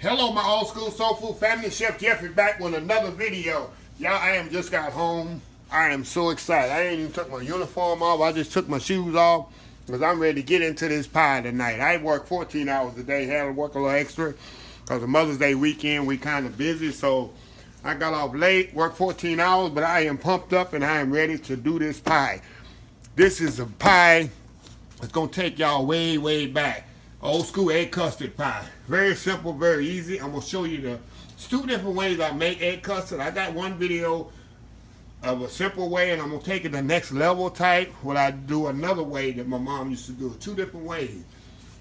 Hello, my old school soul food family. Chef Jeffrey back with another video. Y'all, I am just got home. I am so excited. I ain't even took my uniform off. I just took my shoes off because I'm ready to get into this pie tonight. I work 14 hours a day. Had to work a little extra because the Mother's Day weekend we kind of busy. So I got off late, worked 14 hours, but I am pumped up and I am ready to do this pie. This is a pie that's going to take y'all way, way back. Old school egg custard pie. Very simple, very easy. I'm going to show you the two different ways I make egg custard. I got one video of a simple way, and I'm going to take it the next level type, where I do another way that my mom used to do it. Two different ways.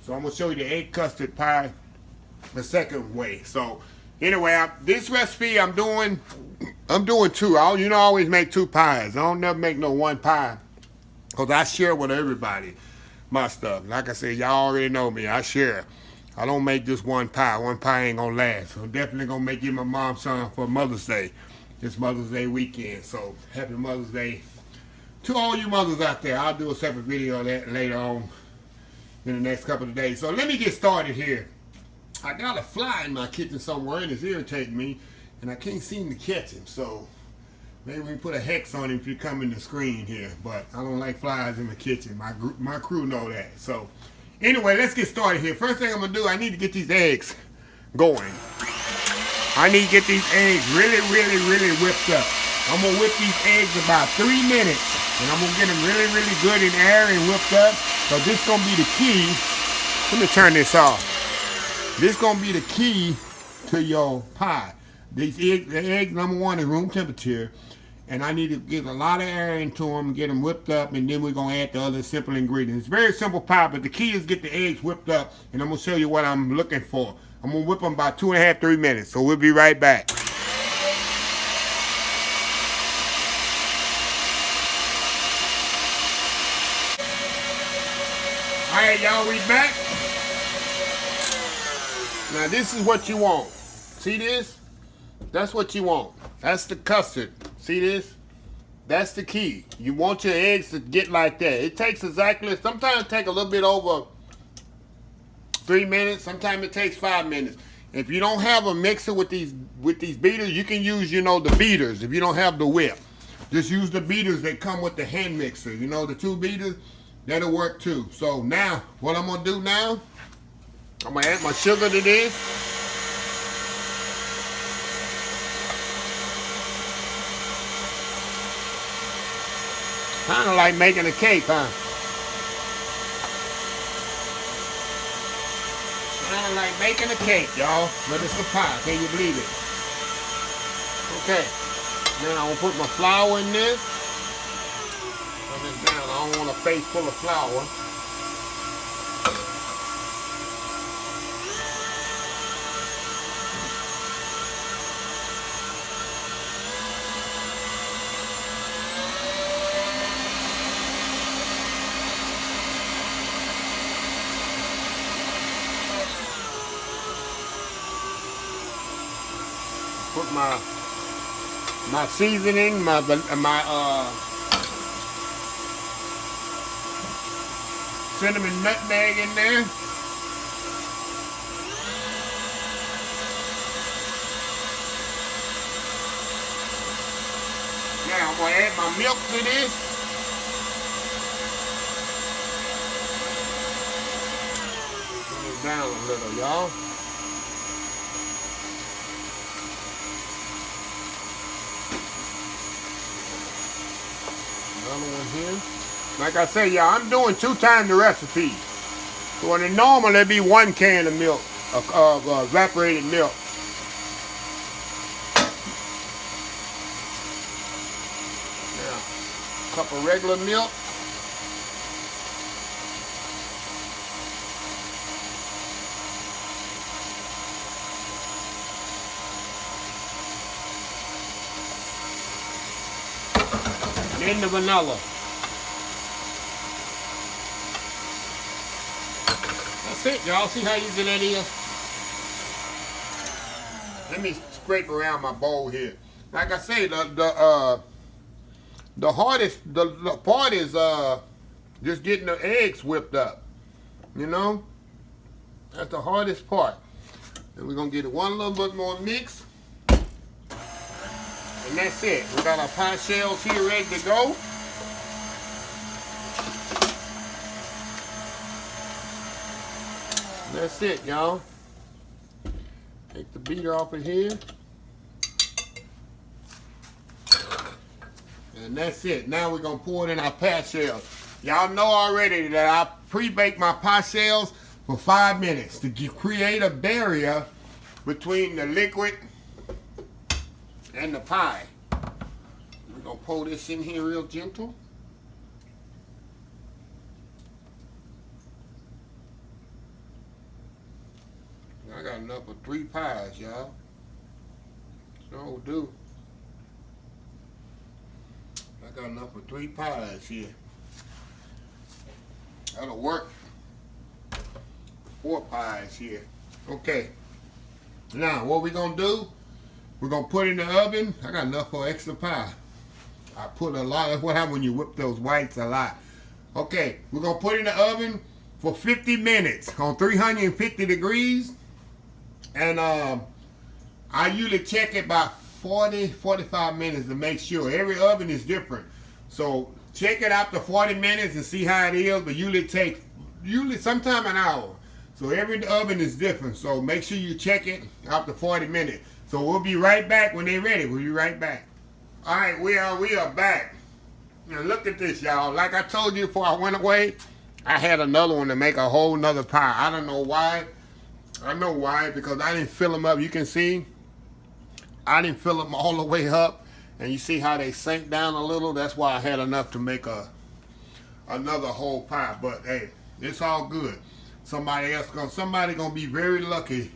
So I'm going to show you the egg custard pie the second way. So anyway, this recipe I'm doing two. I always make two pies. I don't never make no one pie because I share with everybody my stuff. Like I said, y'all already know me. I share. I don't make just one pie. One pie ain't gonna last. So I'm definitely gonna make you my mom's son for Mother's Day. It's Mother's Day weekend. So happy Mother's Day to all you mothers out there. I'll do a separate video of that later on in the next couple of days. So let me get started here. I got a fly in my kitchen somewhere and it's irritating me and I can't seem to catch him. So maybe we put a hex on him if you come in the screen here, but I don't like flies in the kitchen. My crew know that. So anyway, let's get started here. First thing I'm gonna do, I need to get these eggs going. I need to get these eggs really, really, really whipped up. I'm gonna whip these eggs about 3 minutes, and I'm gonna get them really, really good in air and whipped up. So this is gonna be the key. Let me turn this off. This is gonna be the key to your pie. These eggs, the eggs, number one, is room temperature. And I need to get a lot of air into them, get them whipped up, and then we're going to add the other simple ingredients. It's very simple pie, but the key is get the eggs whipped up, and I'm going to show you what I'm looking for. I'm going to whip them about 2.5 to 3 minutes, so we'll be right back. All right, y'all, we back. Now, this is what you want. See this? That's what you want. That's the custard. See this? That's the key. You want your eggs to get like that. It takes exactly, sometimes it takes a little bit over 3 minutes. Sometimes it takes 5 minutes. If you don't have a mixer with these beaters, you can use, the beaters. If you don't have the whip, just use the beaters that come with the hand mixer. The 2 beaters, that'll work too. So now, what I'm gonna do now, I'm gonna add my sugar to this. Kind of like making a cake, huh? Kind of like making a cake, y'all. But it's a pie. Can you believe it? Okay. Now I'm going to put my flour in this. Put this down. I don't want a face full of flour. Put my seasoning, my cinnamon nutmeg in there. Now I'm gonna add my milk to this. Turn it down a little, y'all. Another one here. Like I say, y'all, I'm doing 2 times the recipe. So when it normally it'd be 1 can of milk, of evaporated milk. Now, a cup of regular milk. In the vanilla. That's it, y'all. See how easy that is? Let me scrape around my bowl here. Like I say, the part is just getting the eggs whipped up. That's the hardest part. And we're gonna get it one little bit more mix. And that's it. We got our pie shells here ready to go. That's it, y'all. Take the beater off of here. And that's it. Now we're going to pour it in our pie shells. Y'all know already that I pre-baked my pie shells for 5 minutes to create a barrier between the liquid and the pie. We're going to pour this in here real gentle. I got enough for 3 pies, y'all. So do. I got enough for 3 pies here. That'll work. 4 pies here. Okay. Now, what we're going to do, we're going to put it in the oven. I got enough for extra pie. I put a lot. That's what happens when you whip those whites a lot. Okay, we're going to put it in the oven for 50 minutes on 350 degrees. And I usually check it about 40-45 minutes to make sure. Every oven is different. So check it after 40 minutes and see how it is, but usually sometime an hour. So every oven is different. So make sure you check it after 40 minutes. So we'll be right back when they're ready. We'll be right back. All right, we are back. Now look at this, y'all. Like I told you before I went away, I had another one to make a whole nother pie. I don't know why. I know why, because I didn't fill them up. You can see I didn't fill them all the way up, and you see how they sank down a little. That's why I had enough to make another whole pie. But hey, it's all good. Somebody gonna be very lucky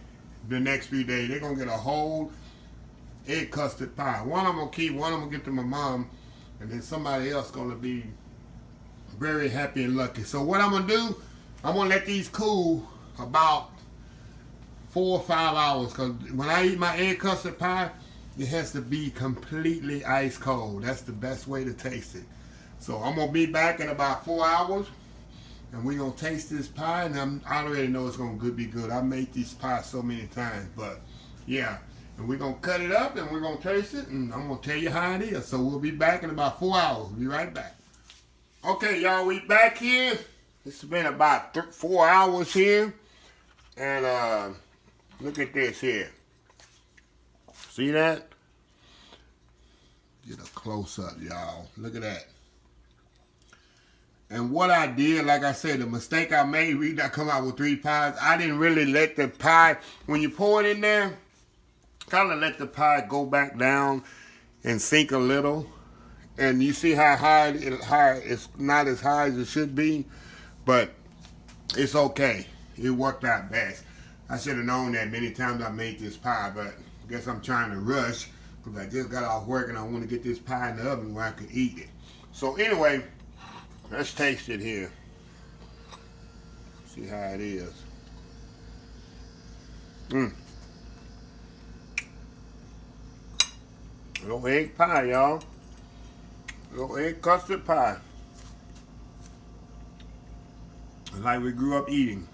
the next few days. They're gonna get a whole egg custard pie. One I'm gonna keep, one I'm gonna get to my mom, and then somebody else gonna be very happy and lucky. So what I'm gonna do, I'm gonna let these cool about 4 or 5 hours, because when I eat my egg custard pie, it has to be completely ice cold. That's the best way to taste it. So I'm gonna be back in about 4 hours, and we're gonna taste this pie, and I already know it's gonna be good. I made these pies so many times, but yeah. And we're gonna cut it up and we're gonna taste it, and I'm gonna tell you how it is. So we'll be back in about 4 hours. We'll be right back. Okay, y'all, we back here. It's been about 4 hours here, and look at this here. See that? Get a close up, y'all. Look at that. And what I did, like I said, the mistake I made, we got come out with 3 pies. I didn't really let the pie, when you pour it in there, kind of let the pie go back down and sink a little. And you see how high it's not as high as it should be, but it's okay. It worked out best. I should have known that many times I made this pie, but I guess I'm trying to rush because I just got off work and I want to get this pie in the oven where I can eat it. So anyway, let's taste it here. See how it is. Little egg pie, y'all. Little egg custard pie. Like we grew up eating.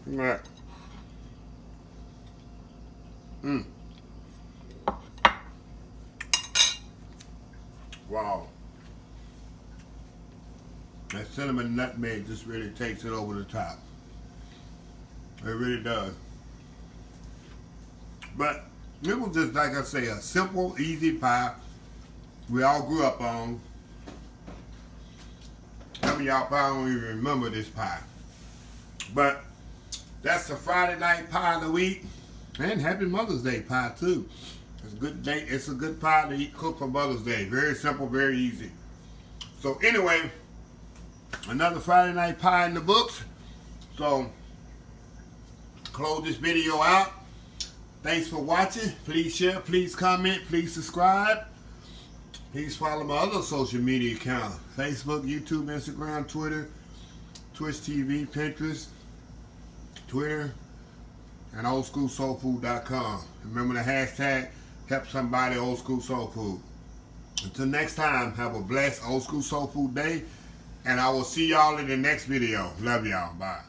Look at that. Wow. That cinnamon nutmeg just really takes it over the top. It really does. But it was just, like I say, a simple, easy pie we all grew up on. Some of y'all probably don't even remember this pie. But that's the Friday night pie of the week. And happy Mother's Day pie too. It's a good day. It's a good pie to eat, cook for Mother's Day. Very simple, very easy. So anyway, another Friday night pie in the books. So close this video out. Thanks for watching. Please share, please comment, please subscribe. Please follow my other social media accounts: Facebook, YouTube, Instagram, Twitter, Twitch TV, Pinterest, Twitter, and oldschoolsoulfood.com. Remember the hashtag, help somebody old school soul food. Until next time, have a blessed old school soul food day, and I will see y'all in the next video. Love y'all. Bye.